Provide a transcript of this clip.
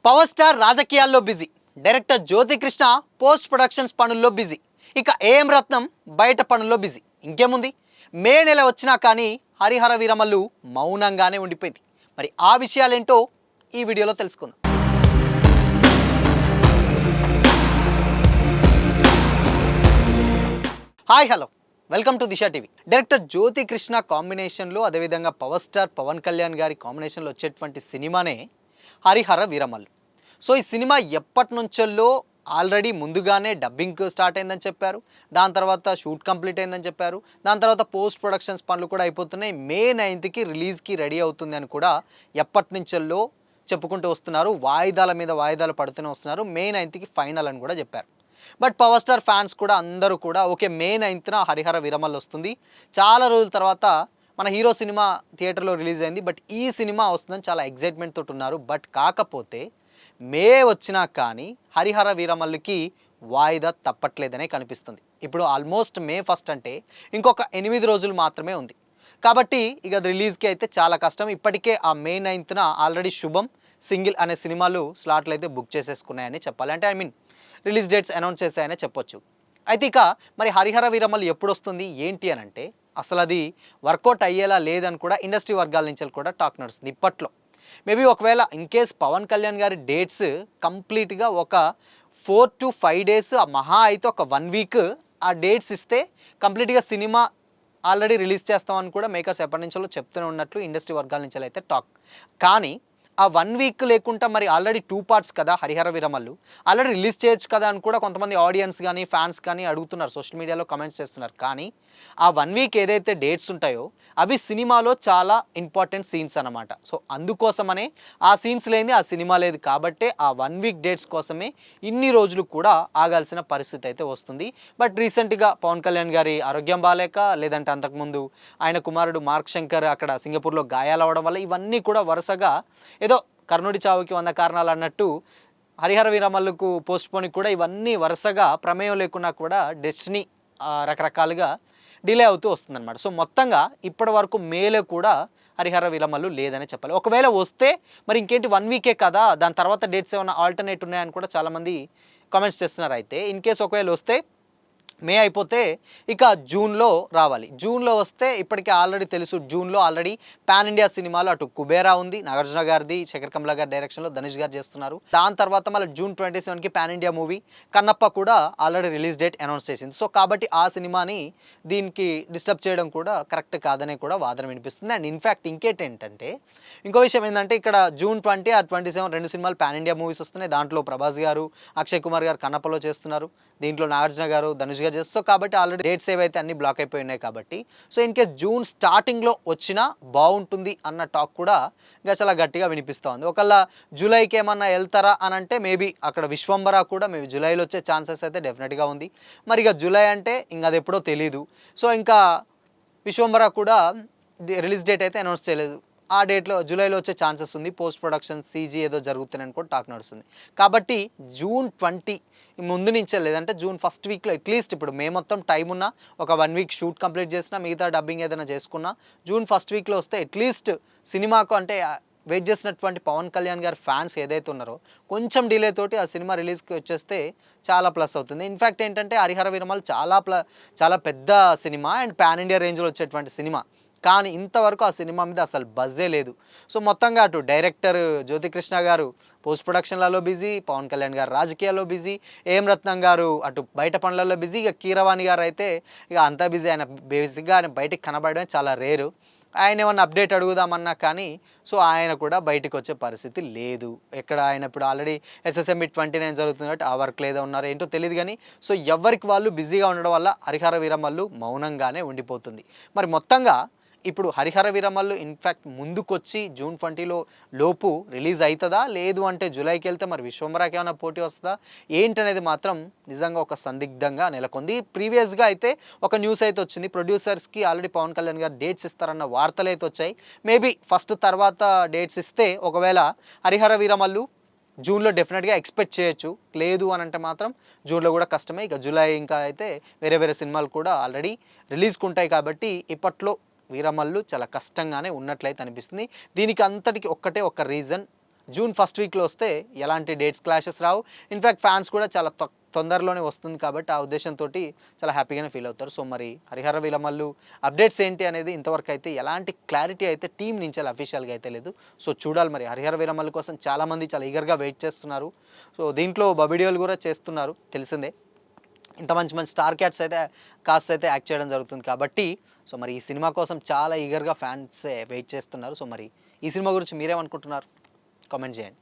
Power star రాజకీయాల్లో busy, director Jyothi Krishna post productions పనుల్లో busy, ఇక ఏఎం రత్నం బయట పనుల్లో బిజీ. ఇంకేముంది, మే నెల వచ్చినా కానీ హరిహర వీరమల్లు మౌనంగానే ఉండిపోయింది. మరి ఆ విషయాలేంటో ఈ వీడియోలో తెలుసుకుందాం. Hi hello, welcome to Disha TV. Director Jyothi Krishna కాంబినేషన్లో, అదేవిధంగా పవర్ స్టార్ పవన్ కళ్యాణ్ గారి కాంబినేషన్లో వచ్చేటువంటి సినిమానే హరిహర వీరమల్లు. సో ఈ సినిమా ఎప్పటి నుంచో ఆల్రెడీ ముందుగానే డబ్బింగ్ స్టార్ట్ అయిందని చెప్పారు, దాని తర్వాత షూట్ కంప్లీట్ అయిందని చెప్పారు, దాని తర్వాత పోస్ట్ ప్రొడక్షన్స్ పనులు కూడా అయిపోతున్నాయి, మే 9కి రిలీజ్కి రెడీ అవుతుంది అని కూడా ఎప్పటి నుంచో చెప్పుకుంటూ వస్తున్నారు. వాయిదాల మీద వాయిదాలు పడుతూనే వస్తున్నారు. మే 9కి ఫైనల్ అని కూడా చెప్పారు. బట్ పవర్ స్టార్ ఫ్యాన్స్ కూడా అందరూ కూడా ఓకే, మే 9న హరిహర వీరమల్లు వస్తుంది, చాలా రోజుల తర్వాత మన హీరో సినిమా థియేటర్లో రిలీజ్ అయింది, బట్ ఈ సినిమా వస్తుందని చాలా ఎగ్జైట్మెంట్ తోటి ఉన్నారు. బట్ కాకపోతే మే వచ్చినా కానీ హరిహర వీరమల్లుకి వాయిదా తప్పట్లేదనే కనిపిస్తుంది. ఇప్పుడు ఆల్మోస్ట్ మే 1 అంటే ఇంకొక 8 రోజులు మాత్రమే ఉంది. కాబట్టి ఇక రిలీజ్కి అయితే చాలా కష్టం. ఇప్పటికే ఆ మే 9న ఆల్రెడీ శుభం, సింగిల్ అనే సినిమాలు స్లాట్లు అయితే బుక్ చేసేసుకున్నాయని చెప్పాలి. అంటే రిలీజ్ డేట్స్ అనౌన్స్ చేశాయనే చెప్పొచ్చు. అయితే ఇక మరి హరిహర వీరమల్లు ఎప్పుడు వస్తుంది ఏంటి అని అంటే అసలు అది వర్కౌట్ అయ్యేలా లేదని కూడా ఇండస్ట్రీ వర్గాల నుంచి కూడా టాక్ నడుస్తుంది ఇప్పట్లో. మేబీ ఒకవేళ ఇన్ కేస్ పవన్ కళ్యాణ్ గారి డేట్స్ కంప్లీట్గా ఒక 4 to 5 డేస్, మహా అయితే ఒక 1 వీక్ ఆ డేట్స్ ఇస్తే కంప్లీట్గా సినిమా ఆల్రెడీ రిలీజ్ చేస్తామని కూడా మేకర్స్ ఎప్పటి నుంచో చెప్తూనే ఉన్నట్లు ఇండస్ట్రీ వర్గాల నుంచి అయితే టాక్. కానీ ఆ 1 వీక్ లేకుండా మరి ఆల్రెడీ 2 పార్ట్స్ కదా హరిహర వీరమల్లు, ఆల్రెడీ రిలీజ్ చేయొచ్చు కదా అని కూడా కొంతమంది ఆడియన్స్ కానీ ఫ్యాన్స్ కానీ అడుగుతున్నారు, సోషల్ మీడియాలో కమెంట్స్ చేస్తున్నారు. కానీ ఆ 1 వీక్ ఏదైతే డేట్స్ ఉంటాయో అవి సినిమాలో చాలా ఇంపార్టెంట్ సీన్స్ అన్నమాట. సో అందుకోసమనే ఆ సీన్స్ లేని ఆ సినిమా లేదు, కాబట్టి ఆ 1 వీక్ డేట్స్ కోసమే ఇన్ని రోజులు కూడా ఆగాల్సిన పరిస్థితి అయితే వస్తుంది. బట్ రీసెంట్గా పవన్ కళ్యాణ్ గారి ఆరోగ్యం బాగాలేక, లేదంటే అంతకుముందు ఆయన కుమారుడు మార్క్ శంకర్ అక్కడ సింగపూర్లో గాయాలవడం వల్ల ఇవన్నీ కూడా వరుసగా ఏదో కర్ణుడి చావుకి 100 కారణాలు అన్నట్టు హరిహర వీరమల్లుకు పోస్ట్ పోన్ కూడా ఇవన్నీ వరుసగా ప్రమేయం లేకున్నా కూడా డెస్టినీ రకరకాలుగా డిలే అవుతూ వస్తుందన్నమాట. సో మొత్తంగా ఇప్పటి వరకు మేలో కూడా హరిహర వీరమల్లు లేదని చెప్పాలి. ఒకవేళ వస్తే మరి ఇంకేంటి 1 వీకే కదా, దాని తర్వాత డేట్స్ ఏమైనా ఆల్టర్నేట్ ఉన్నాయని కూడా చాలామంది కామెంట్స్ చేస్తున్నారు. అయితే ఇన్ కేస్ ఒకవేళ వస్తే మే అయిపోతే ఇక జూన్లో రావాలి. జూన్లో వస్తే ఇప్పటికే ఆల్రెడీ తెలుసు, జూన్లో ఆల్రెడీ పాన్ ఇండియా సినిమాలు అటు కుబేరా ఉంది, నాగార్జున గారిది, శేఖర్ కమ్లా గారి డైరెక్షన్లో ధనుష్ గారు చేస్తున్నారు. దాని తర్వాత మళ్ళీ జూన్ 27కి పాన్ ఇండియా మూవీ కన్నప్ప కూడా ఆల్రెడీ రిలీజ్ డేట్ అనౌన్స్ చేసింది. సో కాబట్టి ఆ సినిమాని దీనికి డిస్టర్బ్ చేయడం కూడా కరెక్ట్ కాదనే కూడా వాదన వినిపిస్తుంది. అండ్ ఇన్ఫ్యాక్ట్ ఇంకేంటంటే ఇంకో విషయం ఏంటంటే ఇక్కడ జూన్ 20 ఆ 27 2 సినిమాలు పాన్ ఇండియా మూవీస్ వస్తున్నాయి. దాంట్లో ప్రభాస్ గారు, అక్షయ్ కుమార్ గారు కన్నప్పలో చేస్తున్నారు, దీంట్లో నాగార్జున గారు, ధనుష్ గారు చేస్తారు. సో కాబట్టి ఆల్రెడీ డేట్స్ ఏవైతే అన్ని బ్లాక్ అయిపోయి ఉన్నాయి కాబట్టి సో ఇన్ కేస్ జూన్ స్టార్టింగ్లో వచ్చినా బాగుంటుంది అన్న టాక్ కూడా ఇంకా చాలా గట్టిగా వినిపిస్తోంది. ఒకవేళ జూలైకి ఏమన్నా వెళ్తారా అని అంటే మేబీ అక్కడ విశ్వంబర కూడా మేబీ జూలైలో వచ్చే ఛాన్సెస్ అయితే డెఫినెట్గా ఉంది. మరి ఇక జూలై అంటే ఇంక అది ఎప్పుడో తెలీదు. సో ఇంకా విశ్వంబర కూడా రిలీజ్ డేట్ అయితే అనౌన్స్ చేయలేదు, ఆ డేట్లో జూలైలో వచ్చే ఛాన్సెస్ ఉంది. పోస్ట్ ప్రొడక్షన్ సీజీ ఏదో జరుగుతుందని కూడా టాక్ నడుస్తుంది. కాబట్టి జూన్ 20 ముందు నుంచే, లేదంటే జూన్ 1st వీక్లో అట్లీస్ట్, ఇప్పుడు మే మొత్తం టైం ఉన్నా ఒక 1 వీక్ షూట్ కంప్లీట్ చేసినా, మిగతా డబ్బింగ్ ఏదైనా చేసుకున్నా జూన్ 1st వీక్లో వస్తే అట్లీస్ట్ సినిమాకు అంటే వెయిట్ చేసినటువంటి పవన్ కళ్యాణ్ గారి ఫ్యాన్స్ ఏదైతే ఉన్నారో కొంచెం డిలే తోటి ఆ సినిమా రిలీజ్కి వచ్చేస్తే చాలా ప్లస్ అవుతుంది. ఇన్ఫ్యాక్ట్ ఏంటంటే హరిహర వీరమల్లు చాలా పెద్ద సినిమా అండ్ పాన్ ఇండియా రేంజ్లో వచ్చేటువంటి సినిమా, కానీ ఇంతవరకు ఆ సినిమా మీద అసలు బజ్జే లేదు. సో మొత్తంగా అటు డైరెక్టర్ జ్యోతికృష్ణ గారు పోస్ట్ ప్రొడక్షన్లలో బిజీ, పవన్ కళ్యాణ్ గారు రాజకీయాల్లో బిజీ, ఏఎం రత్నం గారు అటు బయట పనులలో బిజీ, ఇక కీరవాణి గారు అయితే ఇక అంతా బిజీ. ఆయన బేసిక్గా ఆయన బయటికి కనబడమే చాలా రేరు. ఆయన ఏమన్నా అప్డేట్ అడుగుదామన్నా కానీ సో ఆయన కూడా బయటకు వచ్చే పరిస్థితి లేదు. ఎక్కడ ఆయన ఇప్పుడు ఆల్రెడీ SSMB 29 జరుగుతుంది కాబట్టి ఆ వర్క్ లేదో ఉన్నారు ఏంటో తెలియదు. కానీ సో ఎవరికి వాళ్ళు బిజీగా ఉండడం వల్ల హరిహర వీరమల్లు మౌనంగానే ఉండిపోతుంది. మరి మొత్తంగా ఇప్పుడు హరిహర వీరమల్లు ఇన్ఫ్యాక్ట్ ముందుకొచ్చి జూన్ 20లో లోపు రిలీజ్ అవుతుందా, లేదు అంటే జూలైకి వెళ్తే మరి విశ్వంబరాకి ఏమైనా పోటీ వస్తుందా ఏంటనేది మాత్రం నిజంగా ఒక సందిగ్ధంగా నెలకొంది. ప్రీవియస్గా అయితే ఒక న్యూస్ అయితే వచ్చింది, ప్రొడ్యూసర్స్కి ఆల్రెడీ పవన్ కళ్యాణ్ గారు డేట్స్ ఇస్తారన్న వార్తలు అయితే వచ్చాయి. మేబీ 1st తర్వాత డేట్స్ ఇస్తే ఒకవేళ హరిహర వీరమల్లు జూన్లో డెఫినెట్గా ఎక్స్పెక్ట్ చేయొచ్చు, లేదు అని అంటే మాత్రం జూన్లో కూడా కష్టమే. ఇక జూలై ఇంకా అయితే వేరే సినిమాలు కూడా ఆల్రెడీ రిలీజ్కి ఉంటాయి కాబట్టి ఇప్పట్లో వీరమల్లు చాలా కష్టంగానే ఉన్నట్లయితే అనిపిస్తుంది. దీనికి అంతటికి ఒక్క రీజన్ జూన్ ఫస్ట్ వీక్లో వస్తే ఎలాంటి డేట్స్ క్లాషెస్ రావు. ఇన్ఫ్యాక్ట్ ఫ్యాన్స్ కూడా చాలా తొందరలోనే వస్తుంది కాబట్టి ఆ ఉద్దేశంతో చాలా హ్యాపీగానే ఫీల్ అవుతారు. సో మరి హరిహర వీరమల్లు అప్డేట్స్ ఏంటి అనేది ఇంతవరకు అయితే ఎలాంటి క్లారిటీ అయితే టీం నుంచి అఫీషియల్గా అయితే లేదు. సో చూడాలి మరి హరిహర వీరమల్లు కోసం చాలామంది చాలా ఈగర్గా వెయిట్ చేస్తున్నారు. సో దీంట్లో బబిడియోలు కూడా చేస్తున్నారు తెలిసిందే. ఇంత మంచి మంచి స్టార్ క్యాట్స్ అయితే కాస్ట్ అయితే యాక్ట్ చేయడం జరుగుతుంది కాబట్టి సో మరి ఈ సినిమా కోసం చాలా ఈగర్గా ఫ్యాన్స్ వెయిట్ చేస్తున్నారు. సో మరి ఈ సినిమా గురించి మీరేమనుకుంటున్నారు? కామెంట్ చేయండి.